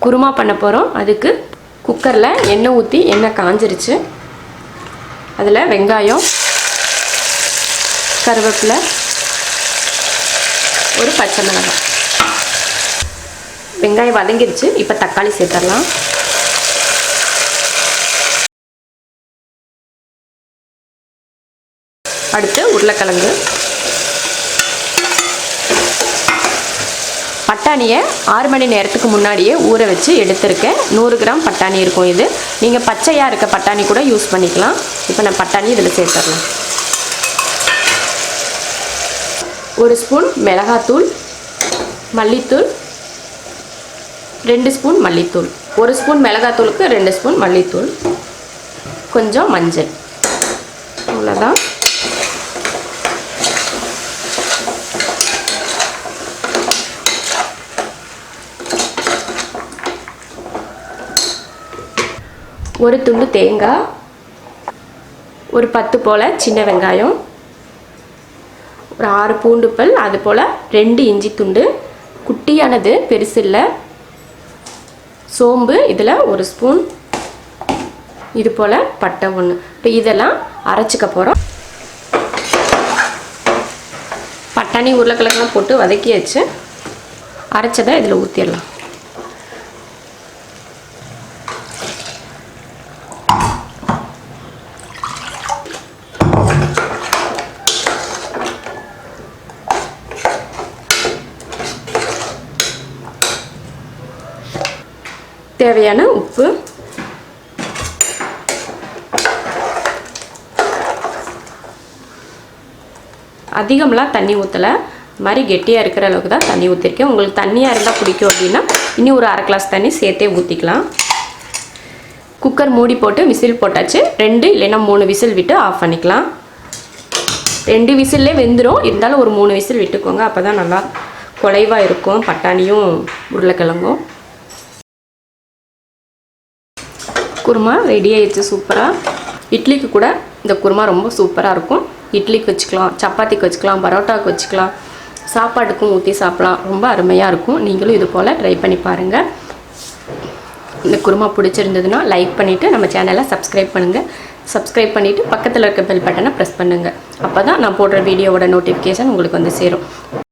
குருமா பண்ண போகிறோம். அதுக்கு குக்கரில் எண்ணெய் ஊற்றி எண்ணெய் காஞ்சிருச்சு. அதில் வெங்காயம், கருவேப்பிலை, ஒரு பச்சை மிளகாய். வெங்காயம் வதங்கிருச்சு. இப்போ தக்காளி சேர்த்துடலாம். அடுத்து உருளைக்கிழங்கு. பட்டாணியை 6 மணி நேரத்துக்கு முன்னாடியே ஊற வச்சு எடுத்துருக்கேன். 100 கிராம் பட்டாணி இருக்கும். இது நீங்கள் பச்சையாக இருக்க பட்டாணி கூட யூஸ் பண்ணிக்கலாம். இப்போ நான் பட்டாணி இதில் சேர்த்துடலாம். 1 ஸ்பூன் மிளகாத்தூள், மல்லித்தூள் 2 ஸ்பூன் மல்லித்தூள். 1 ஸ்பூன் மிளகாத்தூளுக்கு 2 ஸ்பூன் மல்லித்தூள், கொஞ்சம் மஞ்சள். அவ்வளோதான். ஒரு துண்டு தேங்காய், ஒரு 10 போல் சின்ன வெங்காயம், ஒரு 6 பூண்டு பல், அது போல் 2 இஞ்சி துண்டு, குட்டியானது பெருசு இல்லை. சோம்பு இதில் 1 ஸ்பூன், இது போல் பட்டை 1. இப்போ இதெல்லாம் அரைச்சிக்க போகிறோம். பட்டாணி உருளைக்கிழங்குலாம் போட்டு வதக்கி வச்சு அரைச்சதை இதில் ஊற்றிடலாம். தேவையான உப்பு, அதிகம்லாம் தண்ணி ஊற்றலை. மாதிரி கெட்டியாக இருக்கிற அளவுக்கு தான் தண்ணி ஊற்றிருக்கேன். உங்களுக்கு தண்ணியாக இருந்தால் பிடிக்கும் அப்படின்னா இன்னும் ஒரு 1/2 கிளாஸ் தண்ணி சேர்த்தே ஊற்றிக்கலாம். குக்கர் மூடி போட்டு விசில் போட்டாச்சு. 2 இல்லைன்னா 3 விசில் விட்டு ஆஃப் பண்ணிக்கலாம். 2 விசில்லே வெந்துடும். இருந்தாலும் ஒரு 3 விசில் விட்டுக்கோங்க. அப்போ தான் நல்லா குலைவாக இருக்கும் பட்டாணியும் உருளைக்கிழங்கும். குருமா ரெடி ஆயிடுச்சு. சூப்பராக. இட்லிக்கு கூட இந்த குருமா ரொம்ப சூப்பராக இருக்கும். இட்லிக்கு வச்சுக்கலாம், சப்பாத்திக்கு வச்சுக்கலாம், பரோட்டாவுக்கு வச்சுக்கலாம், சாப்பாட்டுக்கும் ஊற்றி சாப்பிடலாம். ரொம்ப அருமையாக இருக்கும். நீங்களும் இது போல் ட்ரை பண்ணி பாருங்கள். இந்த குருமா பிடிச்சிருந்ததுன்னா லைக் பண்ணிவிட்டு நம்ம சேனலை சப்ஸ்கிரைப் பண்ணுங்கள். சப்ஸ்கிரைப் பண்ணிவிட்டு பக்கத்தில் இருக்க பெல் பட்டனை ப்ரெஸ் பண்ணுங்கள். அப்போ தான் நான் போடுற வீடியோவோட நோட்டிஃபிகேஷன் உங்களுக்கு வந்து சேரும்.